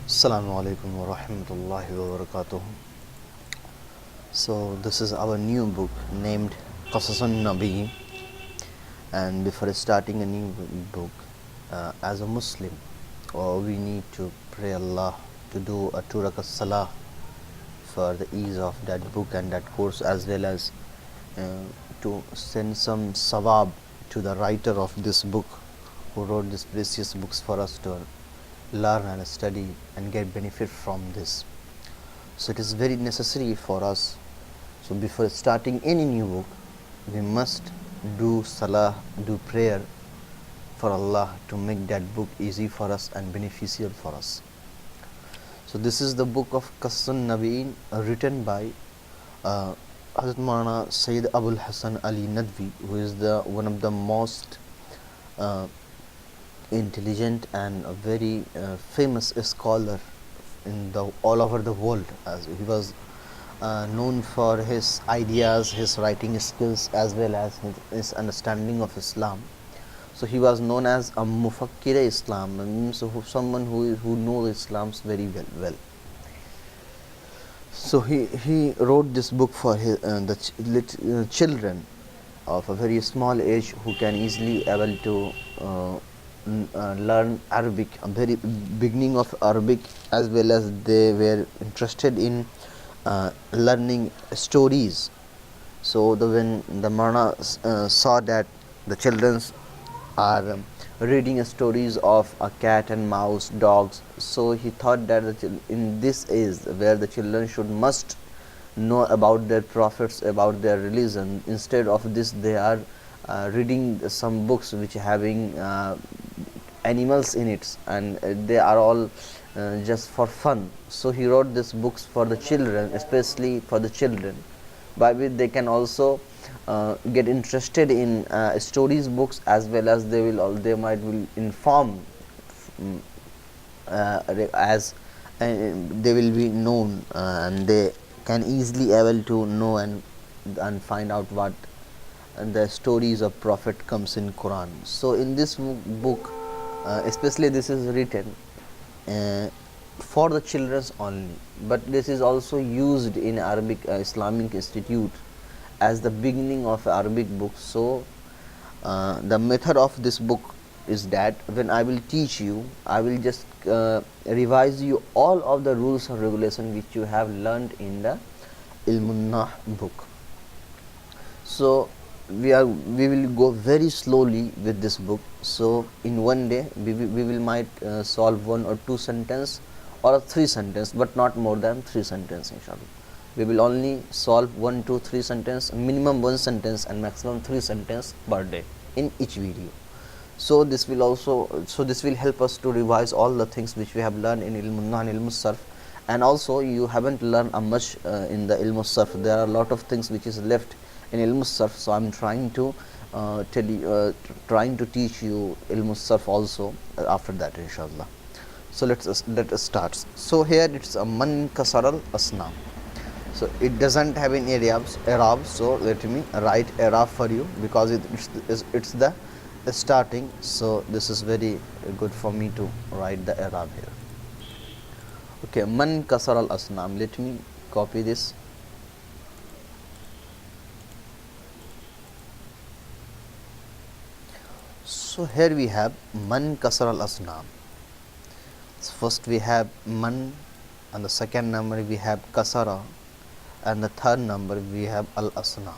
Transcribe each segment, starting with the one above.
Assalam-o-Alaikum wa rahmatullahi wa barakatuh. So this is our new book named Qasas-Un-Nabi, and before starting a new book, as a Muslim, we need to pray Allah to do a 2 rakat salah for the ease of that book and that course, as well as to send some sawab to the writer of this book who wrote these precious books for us to learn and study and get benefit from this. So it is very necessary for us. So before starting any new book, we must do salah, do prayer for Allah to make that book easy for us and beneficial for us. So this is the book of Qasas-Un-Nabi, written by Hazrat Maulana Sayyid Abul Hasan Ali Nadvi, who is one of the most intelligent and a very famous scholar in all over the world, as he was known for his ideas, his writing skills, as well as his understanding of Islam. So he was known as a mufakkir Islam, means someone who knows Islam very well. So he wrote this book for the children of a very small age who can easily able to learn Arabic, a very beginning of Arabic, as well as they were interested in learning stories. So when the Maulana saw that the children are reading stories of a cat and mouse, dogs, so he thought that in this age where the children must know about their prophets, about their religion, instead of this they are reading some books which having animals in it, and they are all just for fun. So he wrote these books for the children, especially for the children, by which they can also get interested in stories books, as well as they might will inform as they will be known, and they can easily able to know and find out what the stories of Prophet comes in Quran. So in this book, especially this is written for the children only, but this is also used in Arabic Islamic Institute as the beginning of Arabic book. So the method of this book is that when I will teach you, I will just revise you all of the rules and regulations which you have learned in the Ilmun book. So we will go very slowly with this book. So in one day we will might solve 1 or 2 sentence or 3 sentence, but not more than 3 sentence, inshallah. We will only solve 1, 2, 3 sentence, minimum 1 sentence and maximum 3 sentence per day in each video. So this will help us to revise all the things which we have learned in Ilmun and Ilmus Sarf. And also you haven't learned much in the Ilmus Sarf. There are a lot of things which is left in Ilmus Sarf, so I am trying to teach you Ilmus Sarf also after that, inshallah. So let us start. So here it's a man kasaral asnam. So it doesn't have any Arab, so let me write Arab for you, because it's the starting. So this is very good for me to write the Arab here. Okay, man kasaral asnam. Let me copy this. So here we have man kasar al asnam. First we have man, and the second number we have kasara, and the third number we have al asnam.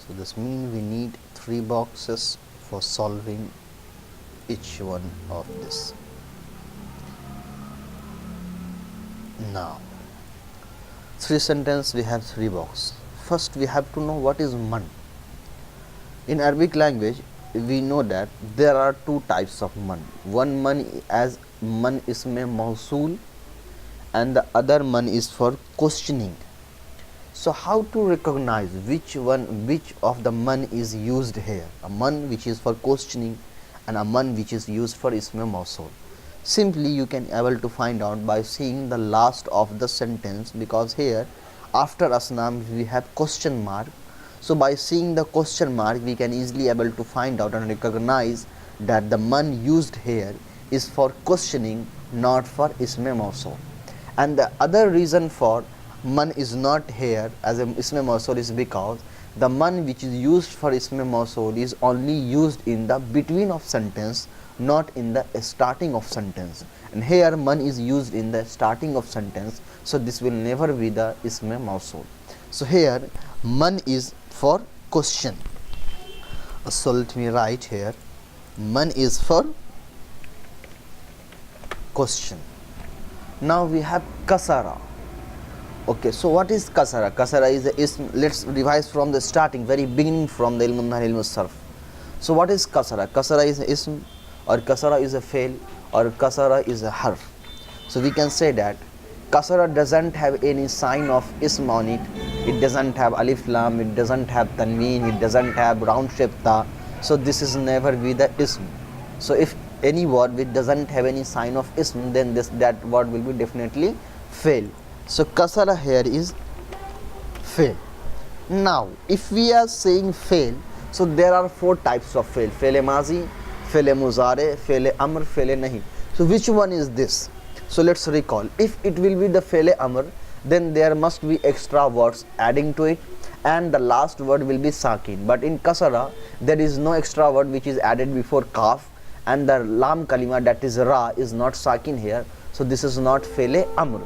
So this means we need 3 boxes for solving each one of this. Now 3 sentences we have 3 boxes. First we have to know what is man. In Arabic language we know that there are 2 types of man. One man as man isme mausul, and the other man is for questioning. So how to recognize which of the man is used here? A man which is for questioning and a man which is used for isme mausul. Simply you can able to find out by seeing the last of the sentence, because here after asnam we have question mark. So by seeing the question mark we can easily able to find out and recognize that the man used here is for questioning not for ism mawsul. And the other reason for man is not here as a ism mawsul is because the man which is used for ism mawsul is only used in the between of sentence, not in the starting of sentence. And here man is used in the starting of sentence, so this will never be the ism mawsul. So here man is for question. So let me write here, man is for question. Now we have kasara. Okay, so what is kasara? Kasara is a ism. Let's revise from the starting, very beginning from the ilm al-sarf. So what is kasara? Kasara is a ism, or kasara is a fail, or kasara is a harf. So we can say that kasara doesn't have any sign of ism on it. It doesn't have alif lam, it doesn't have tanween, it doesn't have round shape ta. So this is never be the ism. So if any word which doesn't have any sign of ism, then that word will be definitely fail. So kasara here is fail. Now if we are saying fail, so there are four types of fail: fail mazi, fail muzare, fail amr, fail nahi. So which one is this? So let's recall. If it will be the fail amr, then there must be extra words adding to it, and the last word will be sakin. But in kasara there is no extra word which is added before kaf, and the lam kalima, that is ra, is not sakin here. So this is not fail amr.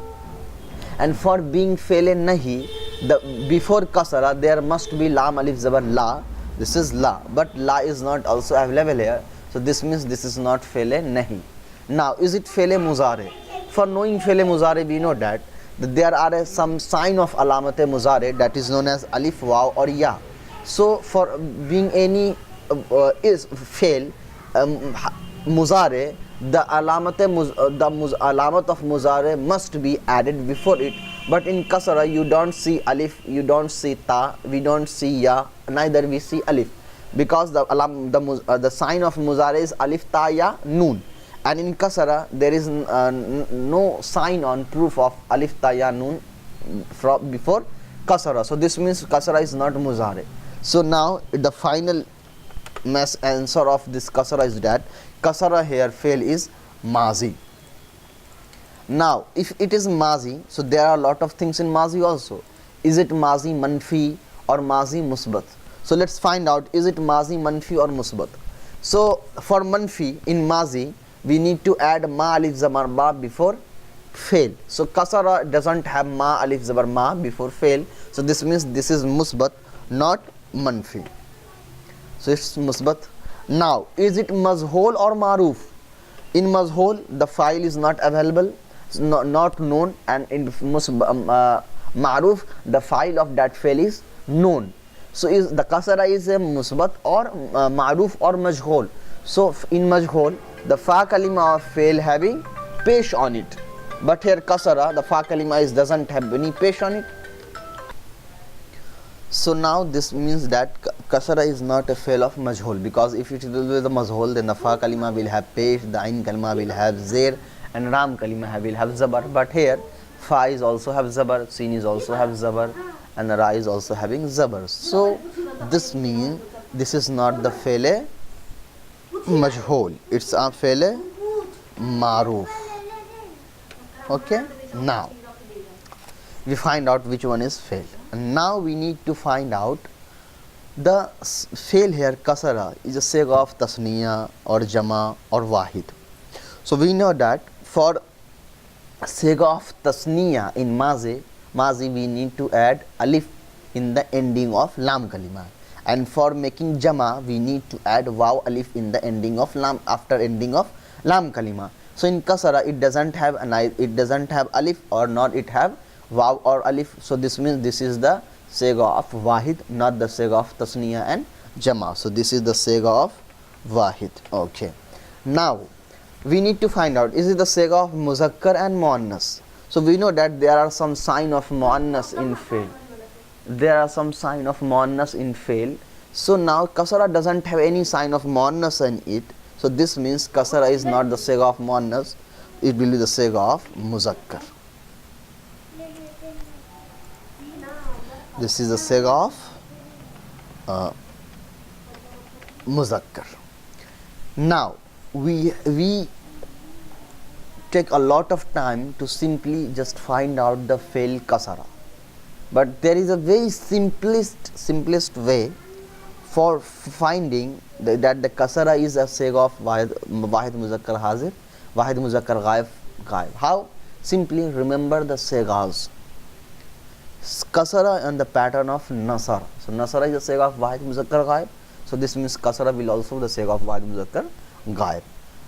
And for being fail nahi, the before kasara there must be lam alif zabar la. This is la, but la is not also available here. So this means this is not fail nahi. Now is it fail muzare? For knowing fail muzare, we know that there are some sign of alamat muzare, that is known as alif, waw or ya. So for being any is fail muzare, the alamat of muzare must be added before it. But in kasara you don't see alif, you don't see ta, we don't see ya, neither we see alif, because the sign of muzare is alif, ta, ya, noon. And in kasara there is no sign on proof of alif, ta, ya, noon from before kasara. So this means kasara is not muzare. So now the final answer of this kasara is that kasara here fail is mazi. Now if it is mazi, so there are a lot of things in mazi also. Is it mazi manfi or mazi musbat? So let's find out, is it mazi manfi or musbat? So for manfi in mazi we need to add ma alif zabar ba before fail. So kasara doesn't have ma alif zabar ma before fail, so this means this is musbat, not manfi. So it's musbat. Now is it mazhul or maruf? In mazhul the file is not available, not known, and in maruf the file of that fail is known. So is the kasara is a musbat or maruf or majhul? So in majhul the fa kalima of fail having pesh on it, but here kasara the fa kalima doesn't have any pesh on it. So now this means that kasara is not a fail of majhul, because if it will be the majhul, then the fa kalima will have pesh, the ain kalima will have zair, and ram kalima will have zabar. But here fa is also have zabar, sin is also have zabar, and the ra is also having zabar. So this means this is not the fail majhul, it's a fail maruf. Okay, now we find out which one is fail. And now we need to find out the fail here. Kasara is a sega of tasniya or jama or wahid. So we know that for sega of tasniya in mazi we need to add alif in the ending of lam kalima, and for making jama we need to add waw alif in the ending of lam, after ending of lam kalima. So in kasara it doesn't have alif, or not it have waw or alif. So this means this is the sega of wahid, not the sega of tasniya and jama. So this is the sega of wahid. Okay, now we need to find out, is it the sega of muzakkar and muannas? So we know that there are some sign of muannas in fail. There are some sign of muannas in fail. So now kasara doesn't have any sign of muannas in it. So this means kasara is not the sega of muannas, it will be the sega of muzakkar. This is the sega of muzakkar. Now we take a lot of time to simply just find out the fail kasara. But there is a very simplest way for finding that the kasara is a seg of wahid muzakkar hazir, wahid muzakkar ghaib. How? Simply remember the segas. Kasara and the pattern of nasara. So nasara is the seg of wahid muzakkar ghaib. So this means kasara will also the seg of wahid muzakkar ghaib.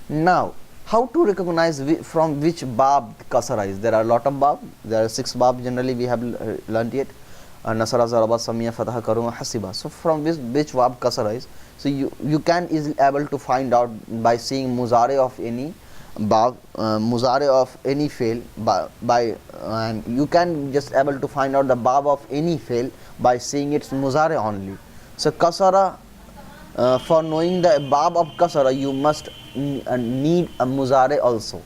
Now, how to recognize from which bab kasara is? There are a lot of bab. There are 6 bab generally we have learnt yet. Nasara, zaraba, samiya, fataha, karuma, hasiba. So from which bab kasara is? So you can easily able to find out by seeing muzare of any bab, muzare of any fail and you can just able to find out the bab of any fail by seeing its muzare only. So kasara, for knowing the bab of kasara, you must need a muzare also.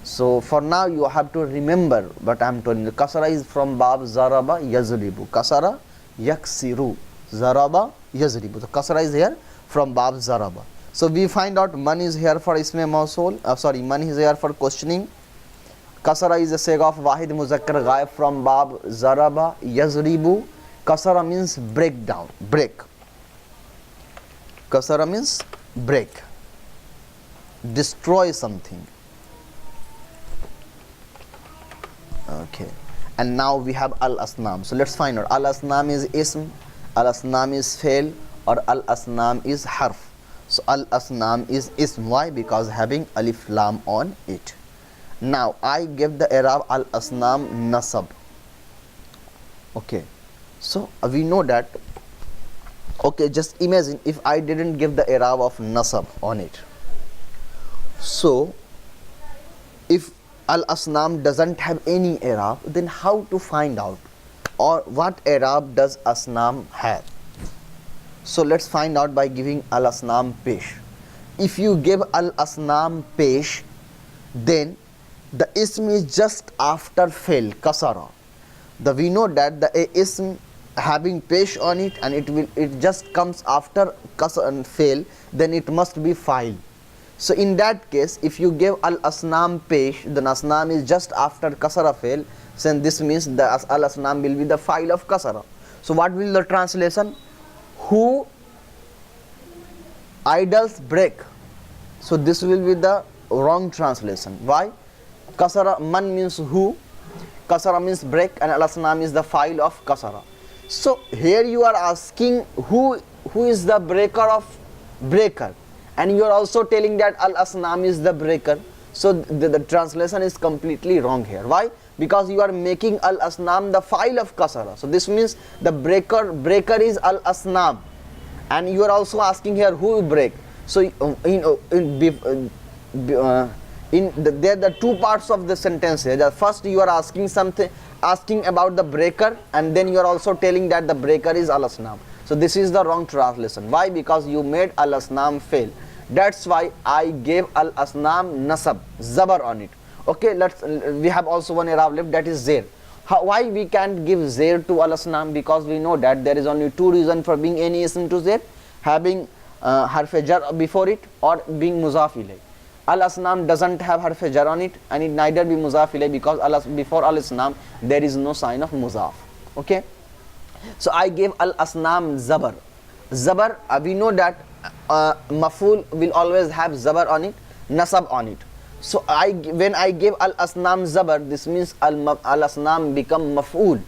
So for now you have to remember what I am telling you. Kasara is from bab zaraba yazribu. Kasara yaksiru. Zaraba yazribu. So kasara is here from bab zaraba. So we find out man is here for isme mausul. Man is here for questioning. Kasara is a seg of wahid muzakkar ghaib from bab zaraba yazribu. Kasara means break down, break. Kasara means break, destroy something. Okay, and now we have al-asnam. So let's find out. Al-asnam is ism, al-asnam is fail, or al-asnam is harf. So al-asnam is ism. Why? Because having alif lam on it. Now I give the i'rab al-asnam nasab. Okay, so we know that. Okay, just imagine if I didn't give the i'rab of nasab on it. So if al-asnam doesn't have any i'rab, then how to find out, or what i'rab does asnam have? So let's find out by giving al-asnam pesh. If you give al-asnam pesh, then the ism is just after fail, kasara. We know that the ism having pesh on it and it just comes after kasara and fail, then it must be file. So in that case, if you give al-asnam pesh, then asnam is just after kasara fail, then this means the al-asnam will be the file of kasara. So what will the translation? Who idols break. So this will be the wrong translation. Why? Kasara, man means who, kasara means break, and al-asnam is the file of kasara. So here you are asking who is the breaker of breaker, and you are also telling that al-asnam is the breaker. So the translation is completely wrong here. Why? Because you are making al-asnam the file of kasara. So this means the breaker is al-asnam, and you are also asking here who will break. So there are the 2 parts of the sentence here. The first, you are asking about the breaker, and then you are also telling that the breaker is al-asnam. So this is the wrong translation. Why? Because you made al-asnam fail. That's why I gave al-asnam nasab, zabar on it. Okay, we have also one i'rab left, that is zair. Why we can't give zair to al-asnam? Because we know that there is only 2 reasons for being any ism to zair: having harf jar before it, or being muzaf ilay. Al-asnam doesn't have harf jar on it, and it neither be muzaf ilay, because before al-asnam there is no sign of muzaf. Okay, so I gave al-asnam zabar. Zabar, we know that maf'ul will always have zabar on it, nasab on it. So when I gave al-asnam zabar, this means al-asnam become maf'ul.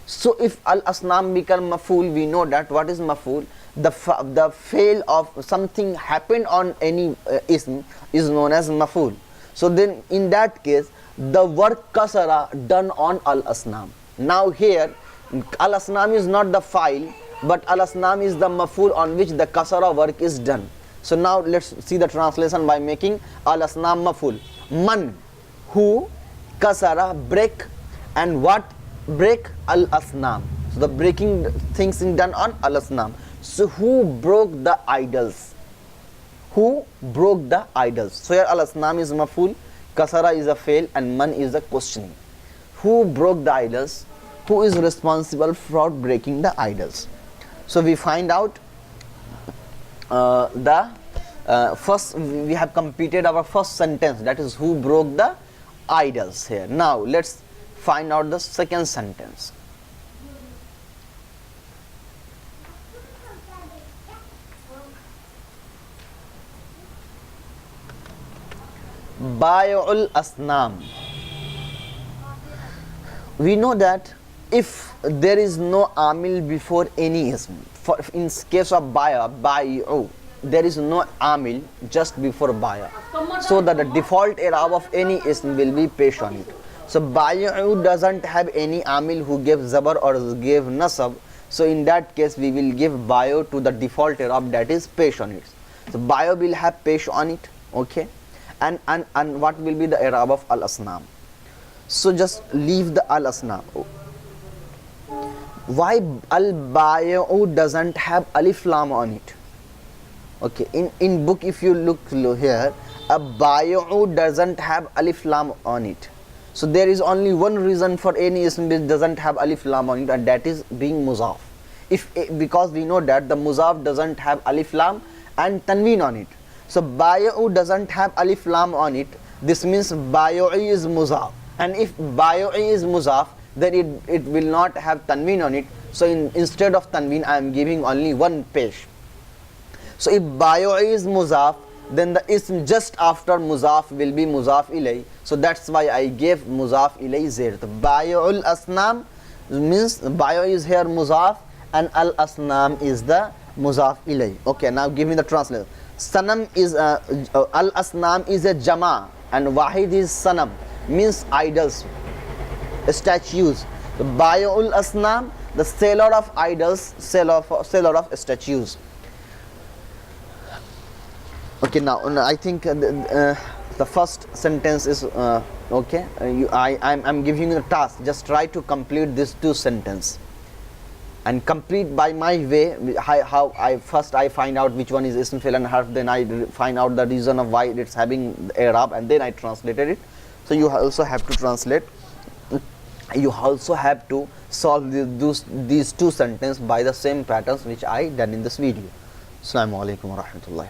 So if al-asnam become maf'ul, we know that what is maf'ul? The fail of something happened on any ism is known as maf'ul. So then in that case, the work kasara done on al-asnam. Now here, al-asnam is not the file, but al-asnam is the maf'ul on which the kasara work is done. So now let's see the translation by making al-asnam maf'ul. Man, who, kasara, break, and what break? Al-asnam. So the breaking things is done on al-asnam. So who broke the idols? Who broke the idols? So here al-asnam is maf'ul, kasara is a fail, and man is the questioning. Who broke the idols? Who is responsible for breaking the idols? So we find out first we have completed our first sentence, that is who broke the idols here. Now let's find out the second sentence. Bay'ul asnam. We know that if there is no amil before any ism, for in case of bay'u, there is no amil just before baya, so that the default i'rab of any ism will be pesh on it. So bay'u doesn't have any amil who gave zabar or gave nasab, so in that case we will give bayo to the default i'rab, that is pesh on it. So bayo will have pesh on it, okay, and what will be the i'rab of al asnam? So just leave the al asnam. Why al bayo doesn't have alif lam on it? Okay, in book if you look here, a bayo doesn't have alif lam on it. So there is only one reason for any ism which doesn't have alif lam on it, and that is being muzaf. Because we know that the muzaf doesn't have alif lam and tanween on it. So bayo doesn't have alif lam on it. This means bayo is muzaf, and if bayo is muzaf, then it will not have tanween on it. So instead of tanween, I am giving only one pesh. So if bayo is muzaf, then the ism just after muzaf will be muzaf ilay. So that's why I gave muzaf ilay zer. The bayo'ul asnam means bayo is here muzaf and al asnam is the muzaf ilay. Okay, now give me the translation. Sanam is al asnam is a jama and wahid is sanam, means idols, statues. The bayo'ul asnam, the seller of idols, seller of statues. Okay, now I think the first sentence is okay. I'm giving you the task. Just try to complete these two sentences and complete by my way. How I find out which one is ism, fi'l and harf. Then I find out the reason of why it's having the i'rab, and then I translated it. So you also have to translate. You also have to solve these two sentences by the same patterns which I done in this video. Assalamu-Alaikum wa rahmatullahi.